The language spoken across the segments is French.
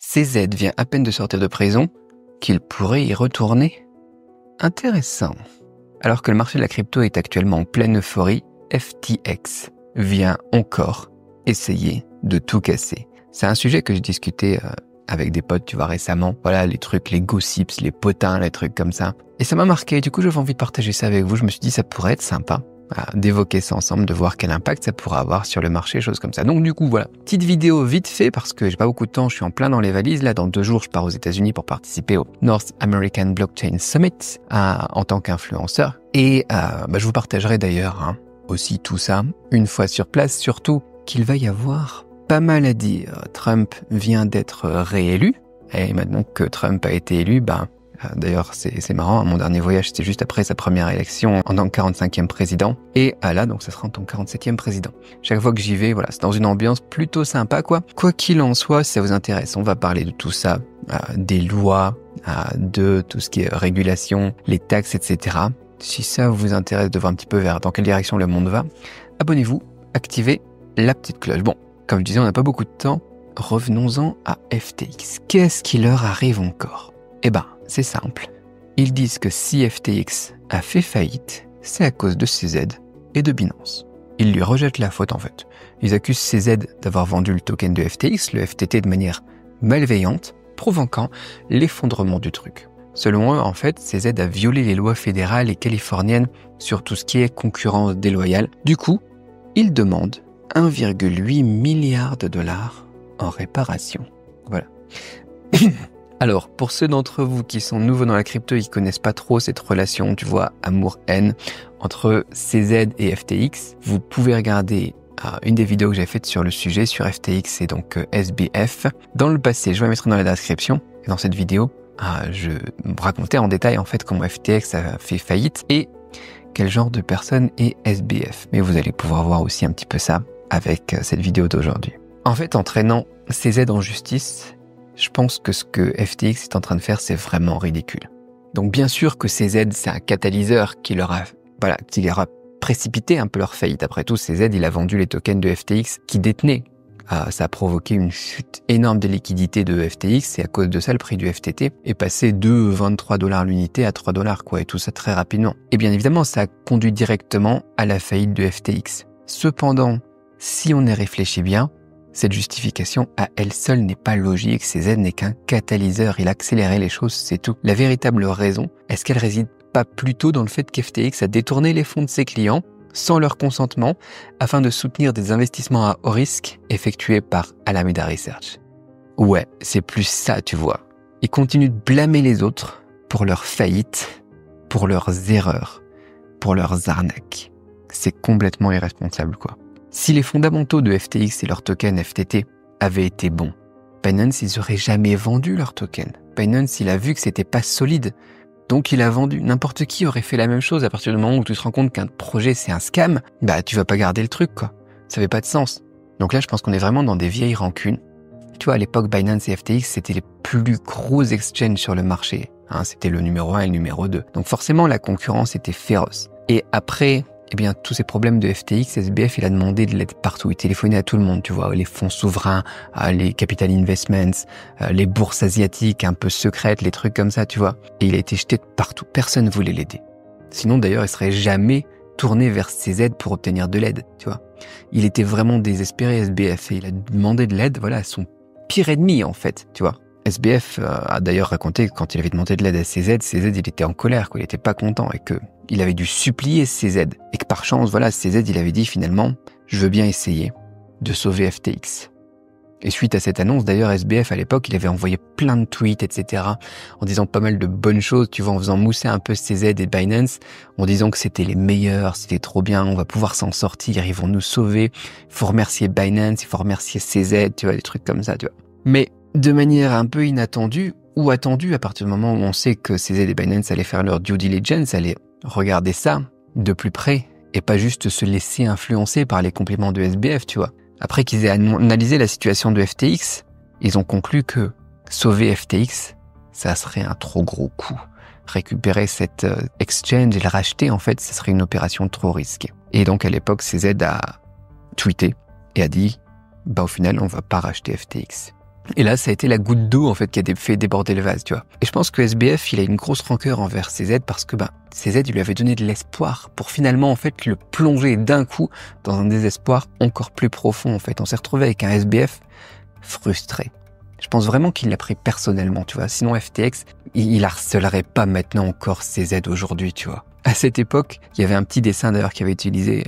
CZ vient à peine de sortir de prison, qu'il pourrait y retourner? Intéressant. Alors que le marché de la crypto est actuellement en pleine euphorie, FTX vient encore essayer de tout casser. C'est un sujet que j'ai discuté avec des potes, tu vois, récemment. Voilà, les trucs, les gossips, les potins, les trucs comme ça. Et ça m'a marqué, du coup j'avais envie de partager ça avec vous. Je me suis dit ça pourrait être sympa d'évoquer ça ensemble, de voir quel impact ça pourra avoir sur le marché, choses comme ça. Donc du coup voilà, petite vidéo vite fait parce que j'ai pas beaucoup de temps, je suis en plein dans les valises. Là dans 2 jours je pars aux États-Unis pour participer au North American Blockchain Summit en tant qu'influenceur. Et je vous partagerai d'ailleurs aussi tout ça une fois sur place, surtout qu'il va y avoir pas mal à dire. Trump vient d'être réélu et maintenant que Trump a été élu, d'ailleurs, c'est marrant, mon dernier voyage, c'était juste après sa première élection en tant que 45e président. Et là, donc, ça sera en tant que 47e président. Chaque fois que j'y vais, voilà, c'est dans une ambiance plutôt sympa, quoi. Quoi qu'il en soit, si ça vous intéresse, on va parler de tout ça, des lois, de tout ce qui est régulation, les taxes, etc. Si ça vous intéresse de voir un petit peu dans quelle direction le monde va, abonnez-vous, activez la petite cloche. Bon, comme je disais, on n'a pas beaucoup de temps. Revenons-en à FTX. Qu'est-ce qui leur arrive encore? C'est simple. Ils disent que si FTX a fait faillite, c'est à cause de CZ et de Binance. Ils lui rejettent la faute en fait. Ils accusent CZ d'avoir vendu le token de FTX, le FTT, de manière malveillante, provoquant l'effondrement du truc. Selon eux, en fait, CZ a violé les lois fédérales et californiennes sur tout ce qui est concurrence déloyale. Du coup, ils demandent 1,8 milliard de dollars en réparation. Voilà. Alors, pour ceux d'entre vous qui sont nouveaux dans la crypto, ils connaissent pas trop cette relation, tu vois, amour-haine entre CZ et FTX. Vous pouvez regarder une des vidéos que j'ai faites sur le sujet, sur FTX et donc SBF. Dans le passé, je vais mettre dans la description, dans cette vidéo, je racontais en détail en fait comment FTX a fait faillite et quel genre de personne est SBF. Mais vous allez pouvoir voir aussi un petit peu ça avec cette vidéo d'aujourd'hui. En fait, en traînant CZ en justice, je pense que ce que FTX est en train de faire, c'est vraiment ridicule. Donc bien sûr que CZ, c'est un catalyseur qui leur a précipité un peu leur faillite. Après tout, CZ, il a vendu les tokens de FTX qu'il détenait. Ça a provoqué une chute énorme des liquidités de FTX et à cause de ça, le prix du FTT est passé de 23 $ l'unité à 3 $, quoi, et tout ça très rapidement. Et bien évidemment, ça a conduit directement à la faillite de FTX. Cependant, si on y réfléchit bien, cette justification à elle seule n'est pas logique, CZ n'est qu'un catalyseur, il a accéléré les choses, c'est tout. La véritable raison, est-ce qu'elle réside pas plutôt dans le fait qu'FTX a détourné les fonds de ses clients sans leur consentement afin de soutenir des investissements à haut risque effectués par Alameda Research? Ouais, c'est plus ça, tu vois. Ils continuent de blâmer les autres pour leurs faillites, pour leurs erreurs, pour leurs arnaques. C'est complètement irresponsable, quoi. Si les fondamentaux de FTX et leur token FTT avaient été bons, Binance, ils auraient jamais vendu leur token. Binance, il a vu que c'était pas solide, donc il a vendu. N'importe qui aurait fait la même chose à partir du moment où tu te rends compte qu'un projet c'est un scam, tu vas pas garder le truc, quoi. Ça fait pas de sens. Donc là, je pense qu'on est vraiment dans des vieilles rancunes. Tu vois, à l'époque, Binance et FTX, c'était les plus gros exchanges sur le marché. C'était le numéro 1 et le numéro 2. Donc forcément, la concurrence était féroce. Et après, tous ces problèmes de FTX, SBF, il a demandé de l'aide partout. Il téléphonait à tout le monde, tu vois, les fonds souverains, les capital investments, les bourses asiatiques un peu secrètes, les trucs comme ça, tu vois. Et il a été jeté de partout. Personne ne voulait l'aider. Sinon, d'ailleurs, il serait jamais tourné vers CZ pour obtenir de l'aide, tu vois. Il était vraiment désespéré, SBF, et il a demandé de l'aide, voilà, à son pire ennemi, en fait, tu vois. SBF a d'ailleurs raconté que quand il avait demandé de l'aide à CZ, il était en colère, quoi. Il était pas content et que il avait dû supplier CZ. Et que par chance, voilà, CZ, il avait dit finalement, je veux bien essayer de sauver FTX. Et suite à cette annonce, d'ailleurs, SBF, à l'époque, il avait envoyé plein de tweets, etc., en disant pas mal de bonnes choses, tu vois, en faisant mousser un peu CZ et Binance, en disant que c'était les meilleurs, c'était trop bien, on va pouvoir s'en sortir, ils vont nous sauver, il faut remercier Binance, il faut remercier CZ, tu vois, des trucs comme ça, tu vois. Mais de manière un peu inattendue, ou attendue, à partir du moment où on sait que CZ et Binance allaient faire leur due diligence, allaient regarder ça de plus près, et pas juste se laisser influencer par les compliments de SBF, tu vois. Après qu'ils aient analysé la situation de FTX, ils ont conclu que sauver FTX, ça serait un trop gros coup. Récupérer cette exchange et le racheter, en fait, ça serait une opération trop risquée. Et donc, à l'époque, CZ a tweeté et a dit, au final, on va pas racheter FTX. Et là, ça a été la goutte d'eau en fait qui a fait déborder le vase, tu vois. Et je pense que SBF, il a une grosse rancœur envers CZ parce que CZ, il lui avait donné de l'espoir pour finalement en fait le plonger d'un coup dans un désespoir encore plus profond en fait. On s'est retrouvé avec un SBF frustré. Je pense vraiment qu'il l'a pris personnellement, tu vois. Sinon, FTX, il harcelerait pas maintenant encore CZ aujourd'hui, tu vois. À cette époque, il y avait un petit dessin d'ailleurs qui avait utilisé,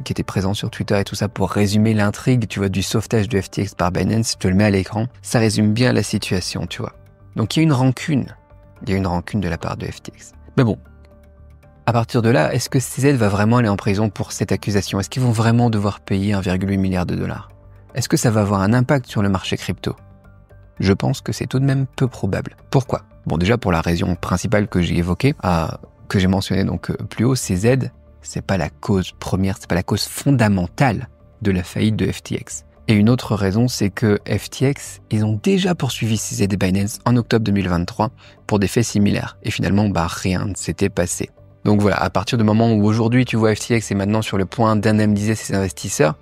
qui était présent sur Twitter et tout ça pour résumer l'intrigue, tu vois, du sauvetage de FTX par Binance. Je te le mets à l'écran. Ça résume bien la situation, tu vois. Donc il y a une rancune. Il y a une rancune de la part de FTX. Mais bon, à partir de là, est-ce que CZ va vraiment aller en prison pour cette accusation? Est-ce qu'ils vont vraiment devoir payer 1,8 milliard de dollars? Est-ce que ça va avoir un impact sur le marché crypto? Je pense que c'est tout de même peu probable. Pourquoi? Bon, déjà pour la raison principale que j'ai évoquée, que j'ai mentionné donc plus haut, CZ, c'est pas la cause première, c'est pas la cause fondamentale de la faillite de FTX. Et une autre raison, c'est que FTX, ils ont déjà poursuivi CZ et Binance en octobre 2023 pour des faits similaires. Et finalement, rien ne s'était passé. Donc voilà, à partir du moment où aujourd'hui, tu vois, FTX est maintenant sur le point d'indemniser ses investisseurs,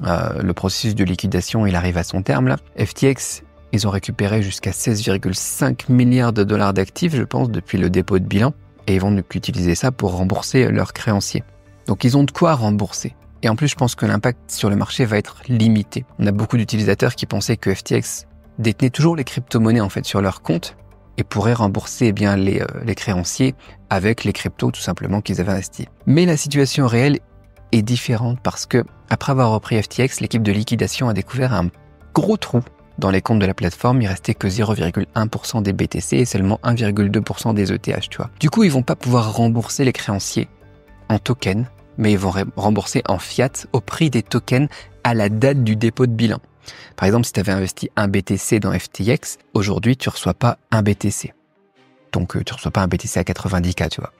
le processus de liquidation, il arrive à son terme là. FTX, ils ont récupéré jusqu'à 16,5 milliards de dollars d'actifs, je pense, depuis le dépôt de bilan. Et ils vont donc utiliser ça pour rembourser leurs créanciers. Donc ils ont de quoi rembourser. Et en plus, je pense que l'impact sur le marché va être limité. On a beaucoup d'utilisateurs qui pensaient que FTX détenait toujours les crypto-monnaies en fait sur leur compte et pourrait rembourser les créanciers avec les cryptos tout simplement qu'ils avaient investis. Mais la situation réelle est différente parce que après avoir repris FTX, l'équipe de liquidation a découvert un gros trou dans les comptes de la plateforme. Il restait que 0,1% des BTC et seulement 1,2% des ETH, tu vois. Du coup, ils vont pas pouvoir rembourser les créanciers en tokens, mais ils vont rembourser en fiat au prix des tokens à la date du dépôt de bilan. Par exemple, si tu avais investi un BTC dans FTX, aujourd'hui, tu reçois pas un BTC. Donc, tu reçois pas un BTC à 90K, tu vois.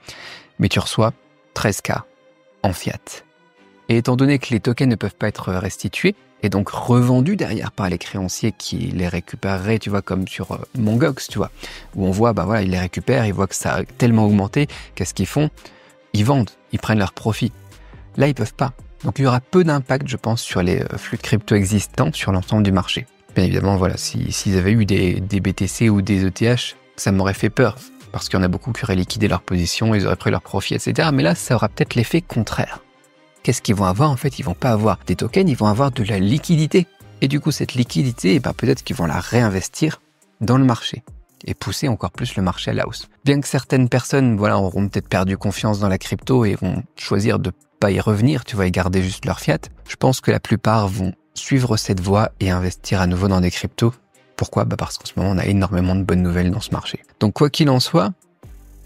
Mais tu reçois 13K en fiat. Et étant donné que les tokens ne peuvent pas être restitués, et donc revendus derrière par les créanciers qui les récupéreraient, tu vois, comme sur Mongox, tu vois, où on voit, ils les récupèrent, ils voient que ça a tellement augmenté, qu'est-ce qu'ils font? Ils vendent, ils prennent leur profit. Là, ils peuvent pas. Donc, il y aura peu d'impact, je pense, sur les flux de crypto existants sur l'ensemble du marché. Bien évidemment, voilà, s'ils avaient eu des BTC ou des ETH, ça m'aurait fait peur, parce qu'il y en a beaucoup qui auraient liquidé leur position, ils auraient pris leur profit, etc. Mais là, ça aura peut-être l'effet contraire. Qu'est-ce qu'ils vont avoir? En fait, ils vont pas avoir des tokens, ils vont avoir de la liquidité. Et du coup, cette liquidité, peut-être qu'ils vont la réinvestir dans le marché et pousser encore plus le marché à la hausse. Bien que certaines personnes, auront peut-être perdu confiance dans la crypto et vont choisir de pas y revenir, tu vois, et garder juste leur fiat, je pense que la plupart vont suivre cette voie et investir à nouveau dans des cryptos. Pourquoi? Parce qu'en ce moment, on a énormément de bonnes nouvelles dans ce marché. Donc, quoi qu'il en soit,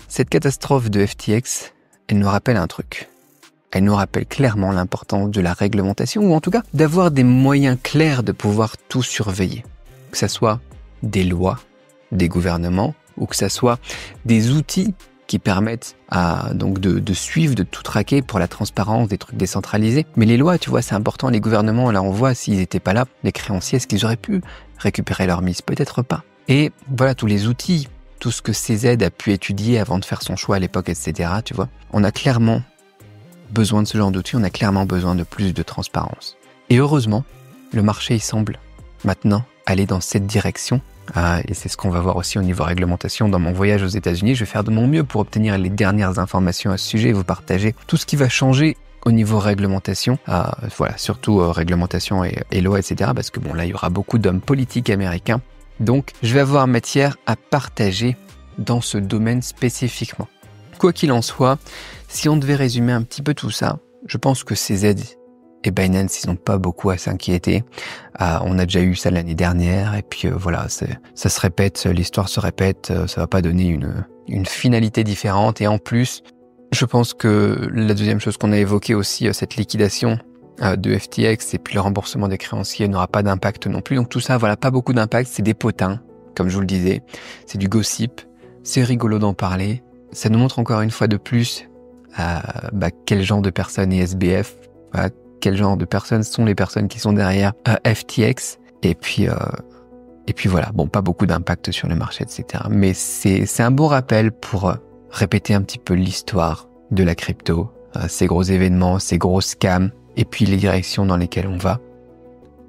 cette catastrophe de FTX, elle nous rappelle un truc. Elle nous rappelle clairement l'importance de la réglementation, ou en tout cas d'avoir des moyens clairs de pouvoir tout surveiller. Que ce soit des lois, des gouvernements, ou que ce soit des outils qui permettent de suivre, de tout traquer pour la transparence, des trucs décentralisés. Mais les lois, tu vois, c'est important. Les gouvernements, là, on voit, s'ils n'étaient pas là, les créanciers, est-ce qu'ils auraient pu récupérer leur mise? Peut-être pas. Et voilà, tous les outils, tout ce que CZ a pu étudier avant de faire son choix à l'époque, etc., tu vois, on a clairement besoin de ce genre d'outils, on a clairement besoin de plus de transparence. Et heureusement, le marché, il semble maintenant aller dans cette direction. Et c'est ce qu'on va voir aussi au niveau réglementation dans mon voyage aux États-Unis. Je vais faire de mon mieux pour obtenir les dernières informations à ce sujet et vous partager tout ce qui va changer au niveau réglementation. Surtout réglementation et loi, etc. Parce que là, il y aura beaucoup d'hommes politiques américains. Donc, je vais avoir matière à partager dans ce domaine spécifiquement. Quoi qu'il en soit, si on devait résumer un petit peu tout ça, je pense que CZ et Binance, ils n'ont pas beaucoup à s'inquiéter. On a déjà eu ça l'année dernière, et puis ça se répète, l'histoire se répète, ça va pas donner une finalité différente. Et en plus, je pense que la deuxième chose qu'on a évoquée aussi, cette liquidation de FTX et puis le remboursement des créanciers n'aura pas d'impact non plus. Donc tout ça, pas beaucoup d'impact, c'est des potins, comme je vous le disais, c'est du gossip, c'est rigolo d'en parler. Ça nous montre encore une fois de plus quel genre de personnes est SBF, quel genre de personnes sont les personnes qui sont derrière FTX, et puis voilà, pas beaucoup d'impact sur le marché, etc. Mais c'est un bon rappel pour répéter un petit peu l'histoire de la crypto, ces gros événements, ces gros scams, et puis les directions dans lesquelles on va.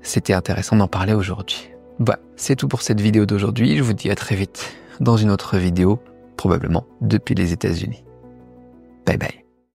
C'était intéressant d'en parler aujourd'hui. Voilà, c'est tout pour cette vidéo d'aujourd'hui. Je vous dis à très vite dans une autre vidéo, probablement depuis les États-Unis. Bye bye.